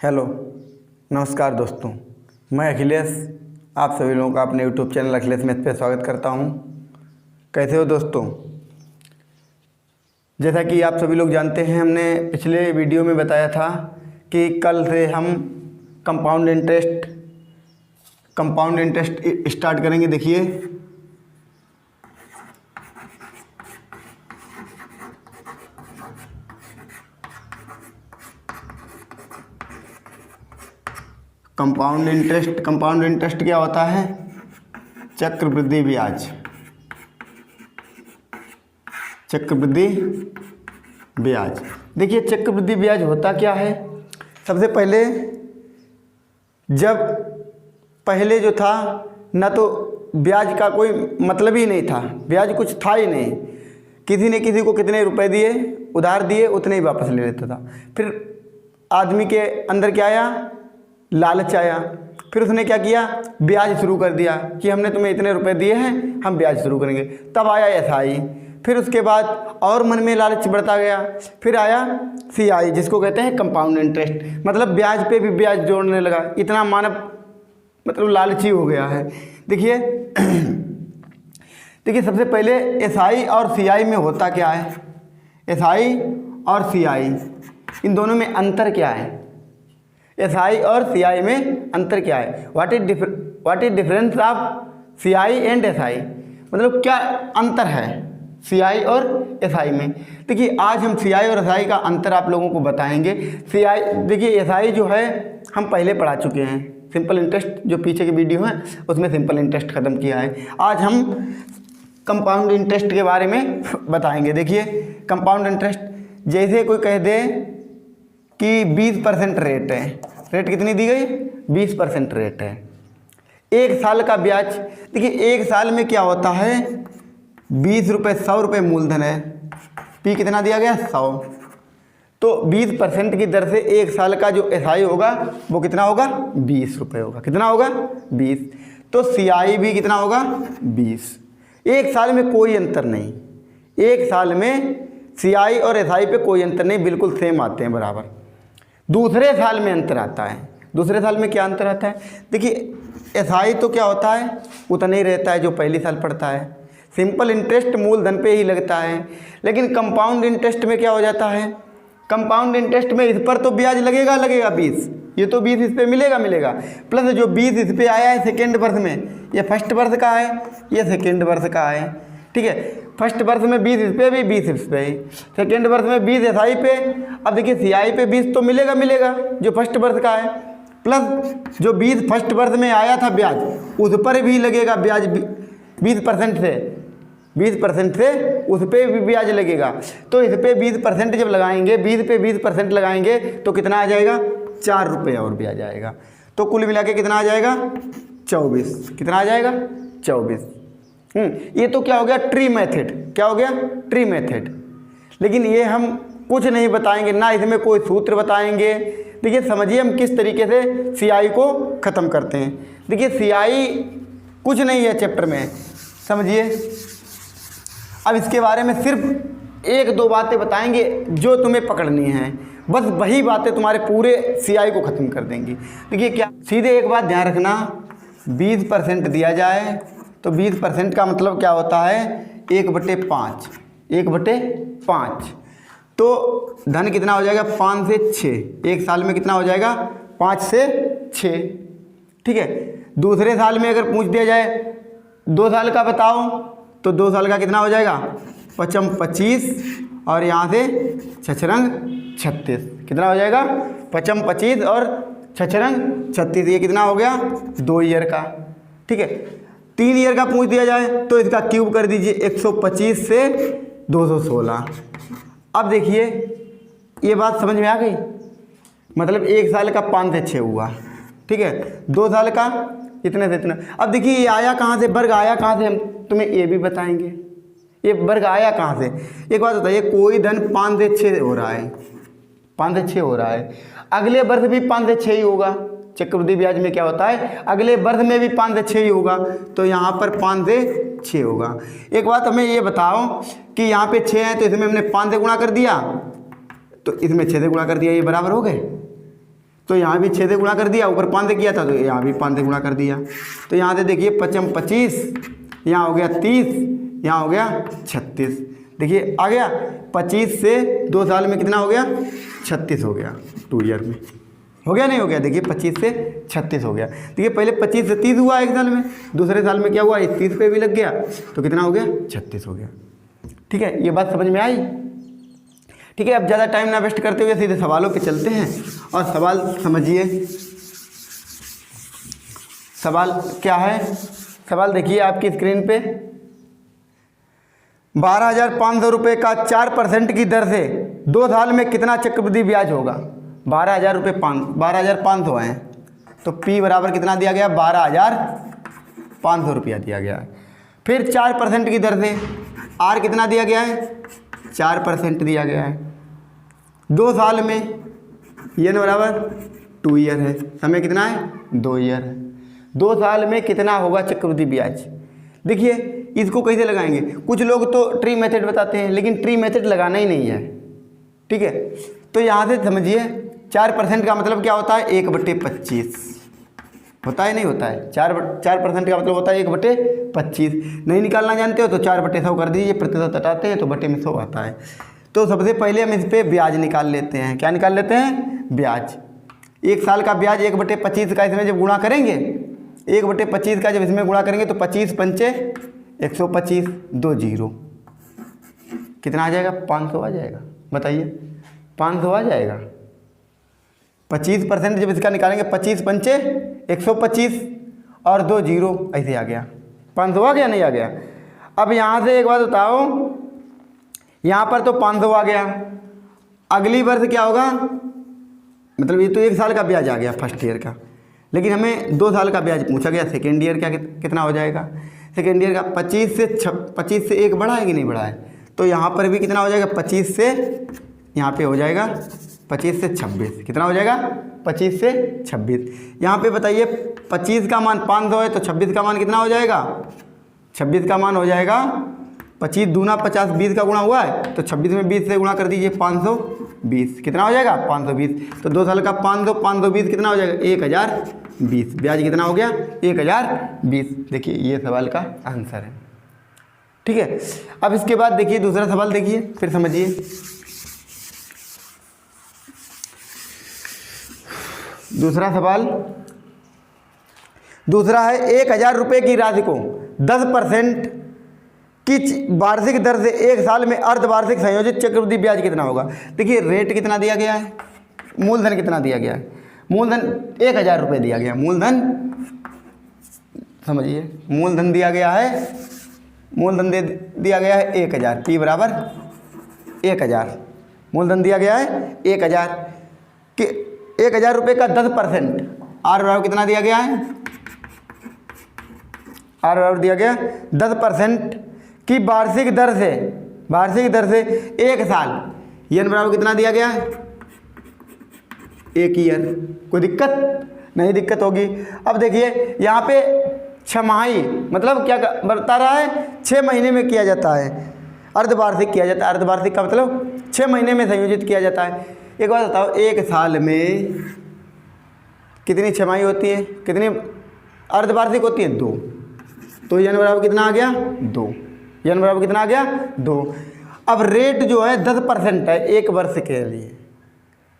Hello, नमस्कार दोस्तों। मैं अखिलेश आप सभी लोगों का अपने यूट्यूब चैनल अखिलेश मैथ पे स्वागत करता हूं। कैसे हो दोस्तों? जैसा कि आप सभी लोग जानते हैं, हमने पिछले वीडियो में बताया था कि कल से हम कंपाउंड इंटरेस्ट स्टार्ट करेंगे। देखिए, कंपाउंड इंटरेस्ट क्या होता है? चक्रवृद्धि ब्याज। देखिए, चक्रवृद्धि ब्याज होता क्या है? सबसे पहले पहले जो था ना, तो ब्याज का कोई मतलब ही नहीं था, ब्याज कुछ था ही नहीं। किसी ने किसी को कितने रुपए दिए, उधार दिए, उतने ही वापस ले लेता था। फिर आदमी के अंदर क्या आया? लालच आया। फिर उसने क्या किया? ब्याज शुरू कर दिया कि हमने तुम्हें इतने रुपए दिए हैं, हम ब्याज शुरू करेंगे। तब आया एसआई। फिर उसके बाद और मन में लालच बढ़ता गया। फिर आया सीआई, जिसको कहते हैं कंपाउंड इंटरेस्ट, मतलब ब्याज पे भी ब्याज जोड़ने लगा। इतना मानव मतलब लालची हो गया है। देखिए सबसे पहले एसआई और सीआई में होता क्या है? एसआई और सीआई, इन दोनों में अंतर क्या है? एसआई और सीआई में अंतर क्या है? What is difference of CI and SI, मतलब क्या अंतर है सीआई और एसआई में? देखिए, आज हम सीआई और एसआई का अंतर आप लोगों को बताएंगे। सीआई, देखिए एसआई जो है हम पहले पढ़ा चुके हैं। सिंपल इंटरेस्ट जो पीछे की वीडियो है उसमें सिंपल इंटरेस्ट ख़त्म किया है। आज हम कंपाउंड इंटरेस्ट के बारे में बताएंगे। देखिए, कंपाउंड इंटरेस्ट, जैसे कोई कह दे कि 20% रेट है, रेट कितनी दी गई? 20% रेट है। एक साल का ब्याज, देखिए एक साल में क्या होता है? 20 रुपये, 100 रुपये मूलधन है, पी कितना दिया गया? 100। तो 20% की दर से एक साल का जो एसआई होगा वो कितना होगा? 20 रुपये होगा। कितना होगा? 20। तो सीआई भी कितना होगा? 20। एक साल में कोई अंतर नहीं, एक साल में सीआई और एसआई पे कोई अंतर नहीं, बिल्कुल सेम आते हैं, बराबर। दूसरे साल में अंतर आता है। दूसरे साल में क्या अंतर आता है? देखिए, एसआई तो क्या होता है? उतना ही रहता है जो पहले साल पड़ता है। सिंपल इंटरेस्ट मूलधन पे ही लगता है। लेकिन कंपाउंड इंटरेस्ट में क्या हो जाता है? कंपाउंड इंटरेस्ट में इस पर तो ब्याज लगेगा 20, ये तो 20 इस पे मिलेगा, प्लस जो 20 इस पे आया है सेकेंड वर्ष में, ये फर्स्ट वर्ष का है, ये सेकेंड वर्ष का है। ठीक है, फर्स्ट वर्ष में 20 इस पे भी, 20 इस पे ही, सेकेंड वर्ष में 20 एसआई पे। अब देखिए, सीआई पे 20 तो मिलेगा जो फर्स्ट वर्ष का है, प्लस जो 20 फर्स्ट वर्ष में आया था ब्याज, उस पर भी लगेगा ब्याज 20% से उस पर भी ब्याज लगेगा। तो इस पे 20% जब लगाएंगे, 20 पे 20% लगाएंगे तो कितना आ जाएगा? 4 रुपये और ब्याज आएगा। तो कुल मिला के कितना आ जाएगा? 24। कितना आ जाएगा? 24। ये तो क्या हो गया? Tree method. क्या हो गया? Tree method. लेकिन ये हम कुछ नहीं बताएंगे, ना इसमें कोई सूत्र बताएंगे। देखिए, समझिए हम किस तरीके से सीआई को ख़त्म करते हैं। देखिए, सीआई कुछ नहीं है चैप्टर में, समझिए। अब इसके बारे में सिर्फ 1-2 बातें बताएंगे जो तुम्हें पकड़नी हैं, बस वही बातें तुम्हारे पूरे सीआई को ख़त्म कर देंगी। देखिए, क्या सीधे एक बात ध्यान रखना, 20% दिया जाए तो 20% का मतलब क्या होता है? 1/5। 1/5 तो धन कितना हो जाएगा? 5 से 6। एक साल में कितना हो जाएगा? 5 से 6। ठीक है। दूसरे साल में अगर पूछ दिया जाए 2 साल का बताओ, तो 2 साल का कितना हो जाएगा? 5 25 और यहाँ से 6 36। कितना हो जाएगा? 5 25 और 6 36। ये कितना हो गया? 2 ईयर का। ठीक है। 3 ईयर का पूछ दिया जाए तो इसका क्यूब कर दीजिए, 125 से 216। अब देखिए, ये बात समझ में आ गई? मतलब एक साल का 5 से 6 हुआ। ठीक है। 2 साल का इतने से इतना। अब देखिए, ये आया कहाँ से? वर्ग आया कहाँ से? हम तुम्हें ये भी बताएंगे। ये वर्ग आया कहाँ से? एक बात बताइए, कोई धन 5 से 6 हो रहा है, 5 से 6 हो रहा है, अगले वर्ष भी 5 से 6 ही होगा। चक्रवृद्धि ब्याज में क्या होता है? अगले वर्ष में भी 5 से 6 ही होगा, तो यहाँ पर 5 से 6 होगा। एक बात हमें ये बताओ कि यहाँ पे 6 है तो इसमें हमने 5 से गुणा कर दिया, तो इसमें 6 से गुणा कर दिया, ये बराबर हो गए। तो यहाँ भी 6 से गुणा कर दिया, ऊपर 5 से किया था तो यहाँ भी 5 से गुणा कर दिया। तो यहाँ से देखिए 5 25, यहाँ हो गया 30, यहाँ हो गया 36। देखिए आ गया 25 से 2 साल में कितना हो गया, 36 हो गया। 2 ईयर में हो गया नहीं हो गया, देखिए 25 से 36 हो गया। देखिए पहले 25 से 30 हुआ एक साल में, दूसरे साल में क्या हुआ, 30 पे भी लग गया तो कितना हो गया, 36 हो गया। ठीक है, ये बात समझ में आई। ठीक है, अब ज़्यादा टाइम ना वेस्ट करते हुए सीधे सवालों पे चलते हैं और सवाल समझिए। सवाल क्या है, सवाल देखिए आपकी स्क्रीन पे। 12,500 रुपये का 4% की दर से 2 साल में कितना चक्रवृद्धि ब्याज होगा। 12,500 हैं तो P बराबर कितना दिया गया, 12,500 रुपया दिया गया है। फिर 4% की दर से R कितना दिया गया है, 4% दिया गया है। 2 साल में N बराबर 2 ईयर है, समय कितना है, 2 ईयर है। 2 साल में कितना होगा चक्रवृद्धि ब्याज। देखिए इसको कैसे लगाएंगे, कुछ लोग तो ट्री मेथड बताते हैं लेकिन ट्री मेथड लगाना ही नहीं है। ठीक है, तो यहाँ से समझिए 4% का मतलब क्या होता है, 1/25 होता है, नहीं होता है। 4% का मतलब होता है 1/25। नहीं निकालना जानते हो तो 4/100 कर दीजिए, प्रतिशत हटाते हैं तो बटे में 100 आता है। तो सबसे पहले हम इस पर ब्याज निकाल लेते हैं। क्या निकाल लेते हैं, ब्याज। 1 साल का ब्याज 1/25 का इसमें जब गुणा करेंगे, 1/25 का जब इसमें गुणा करेंगे तो 25 पंचे 125, 2 0, कितना आ जाएगा, 500 आ जाएगा। बताइए 500 आ जाएगा। 25% जब इसका निकालेंगे, 25 पंचे 125 और 2 0, ऐसे आ गया 500 आ गया, नहीं आ गया। अब यहाँ से एक बात बताओ, यहाँ पर तो 500 आ गया, अगली वर्ष क्या होगा, मतलब ये तो 1 साल का ब्याज आ गया फर्स्ट ईयर का, लेकिन हमें 2 साल का ब्याज पूछा गया। सेकेंड ईयर क्या कितना हो जाएगा, सेकेंड ईयर का 25 से 1 बढ़ा है कि नहीं बढ़ा है, तो यहाँ पर भी कितना हो जाएगा, 25 से यहाँ पे हो जाएगा 25 से 26, कितना हो जाएगा, 25 से 26। यहाँ पे बताइए 25 का मान 500 है तो 26 का मान कितना हो जाएगा, 26 का मान हो जाएगा 25 दूना 50, 20 का गुणा हुआ है तो 26 में 20 से गुणा कर दीजिए, 520, कितना हो जाएगा, 520। तो 2 साल का 500, 520 कितना हो जाएगा, 1020। ब्याज कितना हो गया, 1020। देखिए ये सवाल का आंसर है। ठीक है, अब इसके बाद देखिए दूसरा सवाल, देखिए फिर समझिए। दूसरा सवाल, दूसरा है 1,000 रुपये की राशि को 10% की वार्षिक दर से 1 साल में अर्धवार्षिक संयोजित चक्रवृद्धि ब्याज कितना होगा। देखिए रेट कितना दिया गया है, मूलधन कितना दिया गया है, मूलधन 1,000 रुपये दिया गया। मूलधन समझिए, मूलधन दिया गया है, मूलधन दिया गया है 1,000, P बराबर 1,000। मूलधन दिया गया है 1,000 कि 1,000 रुपये का 10%, R बराबर कितना दिया गया है, R बराबर दिया गया 10% की वार्षिक दर से 1 साल, N बराबर कितना दिया गया है, 1 ईयर। कोई दिक्कत नहीं, दिक्कत होगी। अब देखिए यहाँ पे छमाही मतलब क्या बता रहा है, 6 महीने में किया जाता है, अर्धवार्षिक किया जाता है। अर्धवार्षिक का मतलब 6 महीने में संयोजित किया जाता है। एक बात बताओ, 1 साल में कितनी छमाही होती है, कितनी अर्धवार्षिक होती है, 2। तो N बराबर कितना आ गया, 2। N बराबर कितना आ गया, 2। अब रेट जो है 10% है 1 वर्ष के लिए,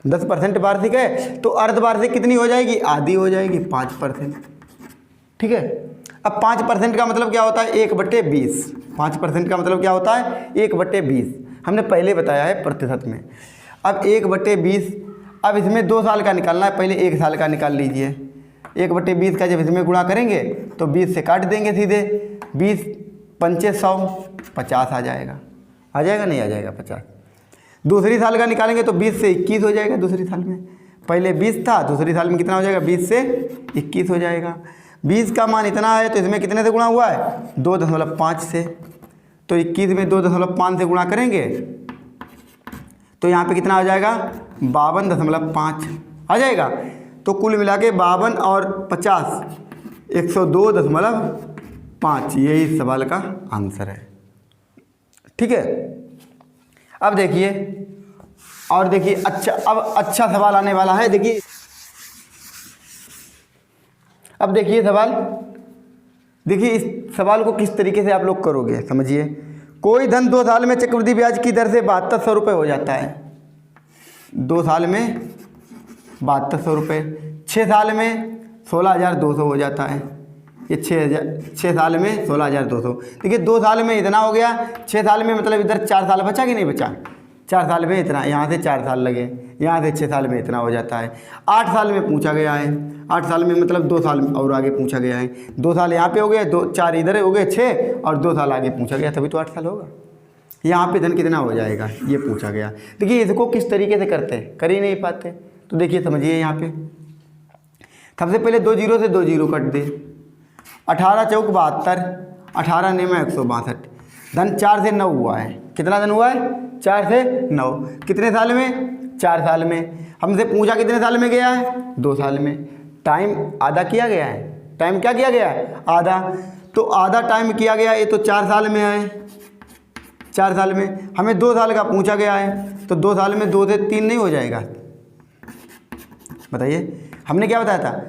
10% वार्षिक है तो अर्धवार्षिक कितनी हो जाएगी, आधी हो जाएगी, 5%। ठीक है, अब 5% का मतलब क्या होता है, 1/20। 5% का मतलब क्या होता है, 1/20। हमने पहले बताया है प्रतिशत में। अब 1/20, अब इसमें 2 साल का निकालना है, पहले 1 साल का निकाल लीजिए। 1/20 का जब इसमें गुणा करेंगे तो 20 से काट देंगे सीधे, 20 पंचे 100, 50 आ जाएगा। आ जाएगा नहीं आ जाएगा, 50। दूसरी साल का निकालेंगे तो 20 से 21 हो जाएगा। दूसरी साल में पहले 20 था, दूसरी साल में कितना हो जाएगा, 20 से 21 हो जाएगा। 20 का मान इतना है तो इसमें कितने से गुणा हुआ है, 2.5 से। तो 21 में 2.5 से गुणा करेंगे तो यहाँ पे कितना आ जाएगा, 52.5 आ जाएगा। तो कुल मिला के 52 और 50, 102.5, यही सवाल का आंसर है। ठीक है, अब देखिए और देखिए, अच्छा अब अच्छा सवाल आने वाला है। देखिए अब देखिए सवाल, देखिए इस सवाल को किस तरीके से आप लोग करोगे, समझिए। कोई धन 2 साल में चक्रवृद्धि ब्याज की दर से 7200 रुपये हो जाता है। 2 साल में 7200 रुपये, 6 साल में 16,200 हो जाता है। ये 6 साल में 16,200। देखिए 2 साल में इतना हो गया, 6 साल में मतलब इधर 4 साल बचा कि नहीं बचा, 4 साल में इतना, यहाँ से 4 साल लगे, यहाँ से 6 साल में इतना हो जाता है। 8 साल में पूछा गया है, 8 साल में मतलब 2 साल और आगे पूछा गया है। 2 साल यहाँ पे हो गए, 4 इधर हो गए 6, और 2 साल आगे पूछा गया, तभी तो 8 साल होगा। यहाँ पे धन कितना हो जाएगा ये पूछा गया। देखिए इसको किस तरीके से करते हैं, कर ही नहीं पाते। तो देखिए समझिए, यहाँ पे सबसे पहले 2 जीरो से 2 जीरो कट दे, 18 चौक 72, 18 नेमा 162। धन 4 से 9 हुआ है। कितना धन हुआ है? 4 से 9। कितने साल में? 4 साल में। हमसे पूछा कितने साल में गया है? 2 साल में। टाइम आधा किया गया है, टाइम क्या किया गया है? आधा। तो आधा टाइम किया गया, ये तो 4 साल में है। 4 साल में हमें 2 साल का पूछा गया है, तो 2 साल में 2 से 3 नहीं हो जाएगा? बताइए, हमने क्या बताया था?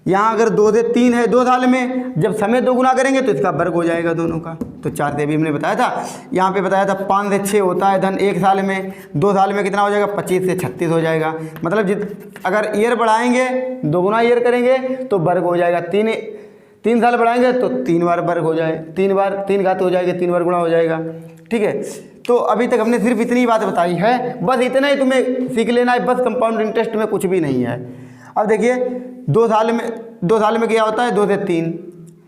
यहाँ अगर 2 से 3 है 2 साल में, जब समय 2 गुना करेंगे तो इसका वर्ग हो जाएगा दोनों का। तो 4 से भी हमने बताया था, यहाँ पे बताया था 5 से 6 होता है धन 1 साल में। 2 साल में कितना हो जाएगा? 25 से 36 हो जाएगा। मतलब अगर ईयर बढ़ाएंगे 2 गुना ईयर करेंगे तो वर्ग हो जाएगा। 3 साल बढ़ाएंगे तो 3 बार वर्ग हो जाए, 3 घात हो जाएगा, 3 बार गुणा हो जाएगा। ठीक है, तो अभी तक हमने सिर्फ इतनी बात बताई है, बस इतना ही तुम्हें सीख लेना है, बस कंपाउंड इंटरेस्ट में कुछ भी नहीं है। अब देखिए 2 साल में क्या होता है? 2 से 3।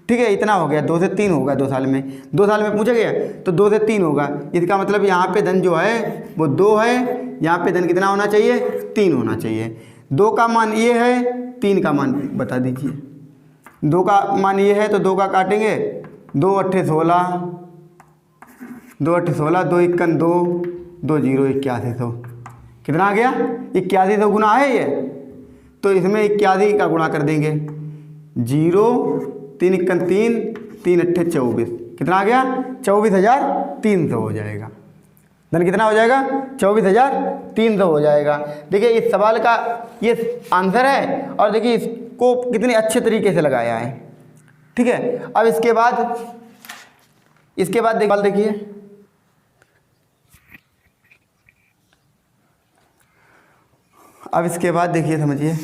ठीक है, इतना हो गया, 2 से 3 होगा 2 साल में। 2 साल में पूछा गया तो 2 से 3 होगा। इसका मतलब यहाँ पे धन जो है वो 2 है, यहाँ पे धन कितना होना चाहिए? 3 होना चाहिए। 2 का मान ये है, 3 का मान बता दीजिए। 2 का मान ये है तो 2 का काटेंगे, 2 अट्ठे 16, 2 अट्ठे 16, 2 इक्कन 2, 2 जीरो 8100। कितना आ गया? 8100 गुना है ये, तो इसमें 81 का गुणा कर देंगे। 0 3 इक्कन 3, 3 अट्ठे 24। कितना आ गया? 24,300 हो जाएगा। धन कितना हो जाएगा? 24,300 हो जाएगा। देखिए इस सवाल का ये आंसर है, और देखिए इसको कितने अच्छे तरीके से लगाया है। ठीक है, अब इसके बाद देखिए, अब इसके बाद देखिए, समझिए।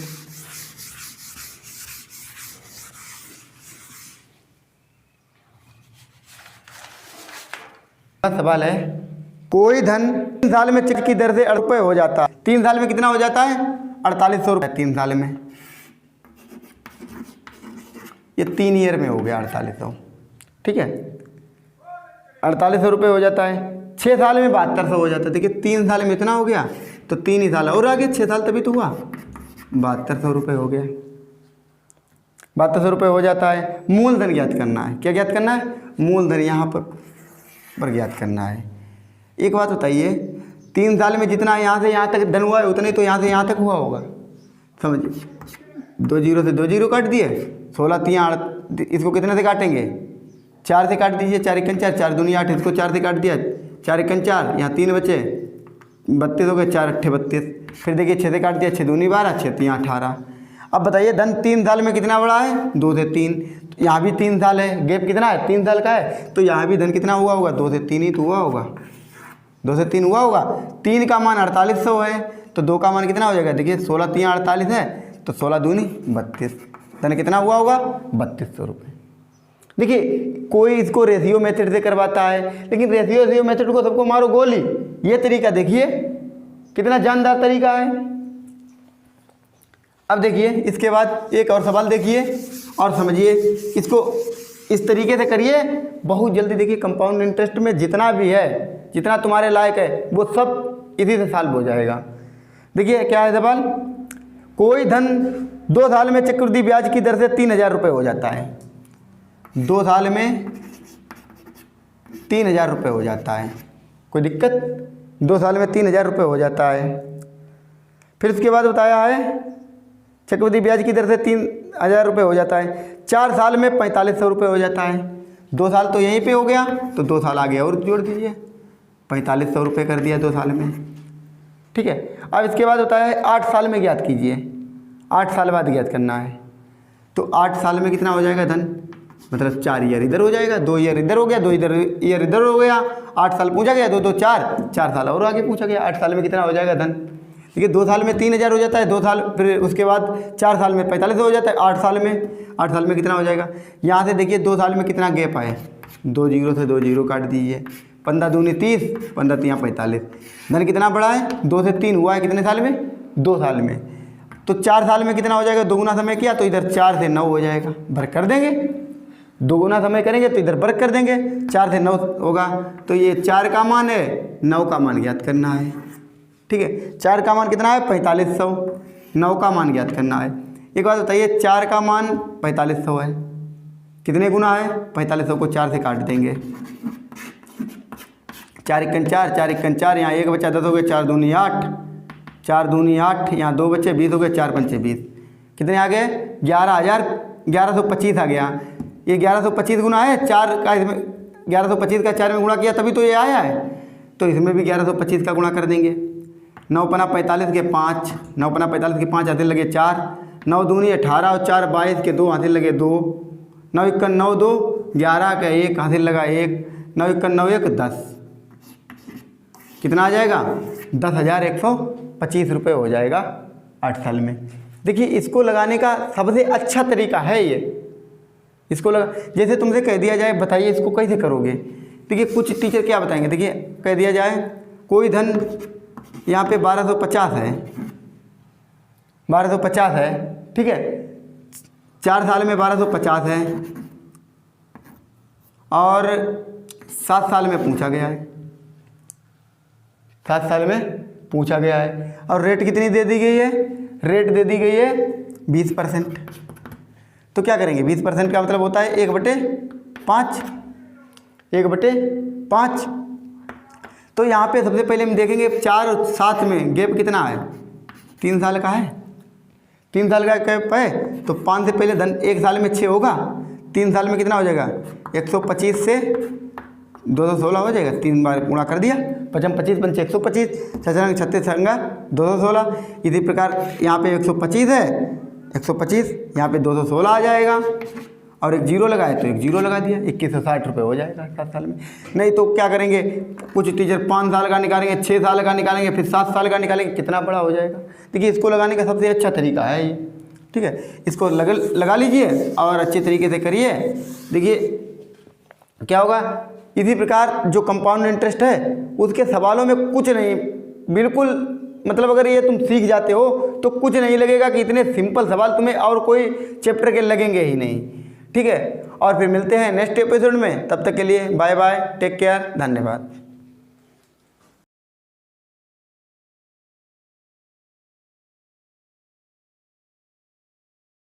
सवाल है, कोई धन 3 साल में चेक की दर से 8 रुपये हो जाता है। 3 साल में कितना हो जाता है? 4800 रुपये 3 साल में। ये 3 ईयर में हो गया 4800। ठीक है, 4800 रुपये हो जाता है। 6 साल में 7200 हो जाता है। देखिए 3 साल में इतना हो गया, तो 3 ही साल और आगे 6 साल तभी तो हुआ, 7200 रुपये हो गया। 7200 रुपये हो जाता है। मूलधन ज्ञात करना है। क्या ज्ञात करना है? मूलधन यहाँ पर ज्ञात करना है। एक बात बताइए, 3 साल में जितना यहाँ से यहाँ तक धन हुआ है उतने तो यहाँ से यहाँ तक हुआ होगा, समझिए। 2 जीरो से 2 जीरो काट दिए, 16 3 8, इसको कितने से काटेंगे? 4 से काट दीजिए, 4 इक्कन 4, 4 दूनी 8, इसको 4 से काट दिया, 4 इक्कन 4, यहाँ 3 बचे, 32 हो गए, 4 अट्ठे 32। फिर देखिए 6 से काट दिया, 6 दूनी 12, 6 3 18। अब बताइए धन 3 साल में कितना बढ़ा है? 2 से 3। यहाँ भी 3 साल है, गैप कितना है? 3 साल का है, तो यहाँ भी धन कितना हुआ होगा? 2 से 3 ही तो हुआ होगा, 2 से 3 हुआ होगा। 3 का मान 4800 है, तो 2 का मान कितना हो जाएगा? देखिए 16 3 48 है, तो 16 दूनी 32। धन कितना हुआ होगा? 3200 रुपये। देखिए कोई इसको रेशियो मेथड से करवाता है, लेकिन रेशियो मेथड को सबको मारो गोली। ये तरीका देखिए कितना जानदार तरीका है। अब देखिए इसके बाद एक और सवाल देखिए और समझिए, इसको इस तरीके से करिए, बहुत जल्दी देखिए कंपाउंड इंटरेस्ट में जितना भी है, जितना तुम्हारे लायक है, वो सब इसी से सॉल्व हो जाएगा। देखिए क्या है सवाल, कोई धन 2 साल में चक्रवृद्धि ब्याज की दर से 3000 रुपये हो जाता है। 2 साल में 3000 रुपये हो जाता है, कोई दिक्कत? 2 साल में 3000 रुपये हो जाता है। फिर उसके बाद बताया है चक्रवृद्धि ब्याज की दर से 3000 रुपये हो जाता है। 4 साल में 4500 रुपये हो जाता है। 2 साल तो यहीं पे हो गया, तो 2 साल आगे और जोड़ दीजिए, 4500 रुपये कर दिया 2 साल में। ठीक है, अब इसके बाद होता है 8 साल में ज्ञात कीजिए। 8 साल बाद ज्ञात करना है। तो 8 साल में कितना हो जाएगा धन, मतलब 4 ईयर इधर हो जाएगा, 2 ईयर इधर हो गया, 2 ईयर इधर हो गया, 8 साल पूछा गया, 2 2 4 साल और आगे पूछा गया, 8 साल में कितना हो जाएगा धन। देखिए 2 साल में 3000 हो जाता है, 2 साल फिर उसके बाद 4 साल में 45 हो जाता है, 8 साल में कितना हो जाएगा। यहाँ से देखिए 2 साल में कितना गैप आए, 2 जीरो से 2 जीरो काट दीजिए, 15 दूनी 30, 15 तियाँ 45, धन कितना बढ़ा है, 2 से 3 हुआ है कितने साल में, 2 साल में। तो 4 साल में कितना हो जाएगा, 2 गुना समय किया तो इधर 4 से 9 हो जाएगा, वर्ग कर देंगे, 2 गुना समय करेंगे तो इधर वर्ग कर देंगे, 4 से 9 होगा। तो ये 4 का मान है, 9 का मान ज्ञात करना है। ठीक है, 4 का मान कितना है 4500, 9 का मान ज्ञात करना है। एक बात बताइए, 4 का मान 4500 है, कितने गुना है 4500 को 4 से काट देंगे, 4 1 4, 4 1 4, यहाँ 1 बचा 10 हो गए, 4 दूनी 8, 4 दूनी 8, यहाँ 2 बचे 20 हो गए, 4 पंचे 20, कितने आ गए 11,25 आ गया। ये 1125 गुना है 4 का, इसमें 1125 का 4 में गुणा किया तभी तो ये आया है, तो इसमें भी 1125 का गुणा कर देंगे। 9 पना 45 के 5, 9 पना 45 के 5 हाथे लगे 4, 9 दूनी 18 और 4 22 के 2 हाथे लगे 2, 9 1 9 2, 11 का 1 हाथे लगा 1, 9 1 9 1 10, कितना आ जाएगा 10,125 रुपये हो जाएगा 8 साल में। देखिए इसको लगाने का सबसे अच्छा तरीका है ये, इसको लगा, जैसे तुमसे कह दिया जाए बताइए इसको कैसे करोगे। देखिए कुछ टीचर क्या बताएंगे, देखिए कह दिया जाए कोई धन यहाँ पे 1250 है, 1250 है, ठीक है, 4 साल में 1250 है और 7 साल में पूछा गया है, 7 साल में पूछा गया है और रेट कितनी दे दी गई है, रेट दे दी गई है 20%। तो क्या करेंगे, 20% का मतलब होता है 1/5, 1/5। तो यहाँ पे सबसे पहले हम देखेंगे 4 और 7 में गैप कितना है, 3 साल का है, 3 साल का गैप है, तो 5 से पहले धन 1 साल में 6 होगा, 3 साल में कितना हो जाएगा 125 से 216 हो जाएगा, 3 बार गुणा कर दिया, 55 25 पंचे 125, 36 36 216। इसी प्रकार यहाँ पे 125 है, 125 यहाँ पे 216 आ जाएगा और एक जीरो लगाए तो एक जीरो लगा दिया, 2160 रुपये हो जाएगा 7 साल में। नहीं तो क्या करेंगे, कुछ टीचर 5 साल का निकालेंगे, 6 साल का निकालेंगे, फिर 7 साल का निकालेंगे, कितना बड़ा हो जाएगा। देखिए इसको लगाने का सबसे अच्छा तरीका है ये, ठीक है, इसको लगा लीजिए और अच्छे तरीके से करिए। देखिए क्या होगा, इसी प्रकार जो कंपाउंड इंटरेस्ट है उसके सवालों में कुछ नहीं, बिल्कुल मतलब अगर ये तुम सीख जाते हो तो कुछ नहीं लगेगा कि इतने सिंपल सवाल तुम्हें और कोई चैप्टर के लगेंगे ही नहीं, ठीक है। और फिर मिलते हैं नेक्स्ट एपिसोड में, तब तक के लिए बाय बाय, टेक केयर, धन्यवाद।